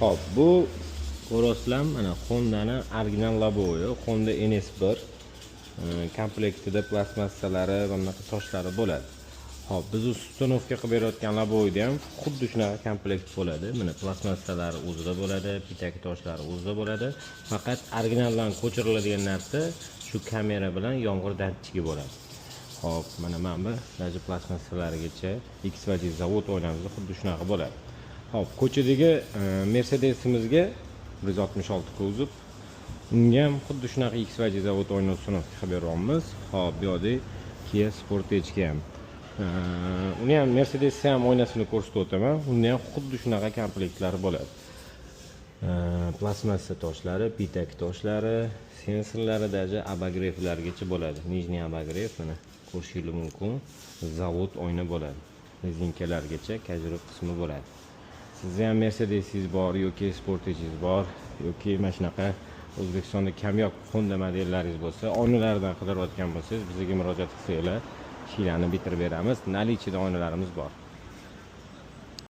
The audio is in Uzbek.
Hop, bu ko'rasizlar, mana Honda'ning original logosi, Honda NS1 komplektida plastmassalari va bunaqa toshlari bo'ladi. Hop, biz ustonovka qilib berayotgan logoyda ham xuddi shunaqa komplekt bo'ladi. Mana plastmassalari o'zida bo'ladi, pitaki toshlari o'zida bo'ladi. Faqat originaldan ko'chiriladigan narsa shu kamera bilan yomg'ir datchigi bo'ladi. Hop, mana bu даже plastmassalarigacha XYZ zavod oynamizda xuddi shunaqa bo'ladi. Hop, ko'chadagi Mercedesimizga 166 kuzov, unga ham xuddi shunaqa XYZ zavod oynasini qilib beryapmiz. Hop, bu yerda Kia Sportage ham. Uni ham Mercedes ham oynasini ko'rsatib o'taman. Unda ham xuddi shunaqa komplektlari bo'ladi. Plastmassa toshlari, pitak toshlari, sensorlari даже abagreeflargacha bo'ladi. Nijniy abagreef mana ko'rishingiz mumkin. Zavod oyna bo'ladi. Rezinkalargacha kajrup qismi bo'ladi. Sizda ham Mercedesingiz bor yoki Sportagengiz bor yoki mana shunaqa O'zbekistonda kamyob Honda modellaringiz bo'lsa, oynalardan qidirayotgan bo'lsangiz, bizga murojaat qilsanglar, ishlarni bitirib beramiz. Nalichida oynalarimiz bor.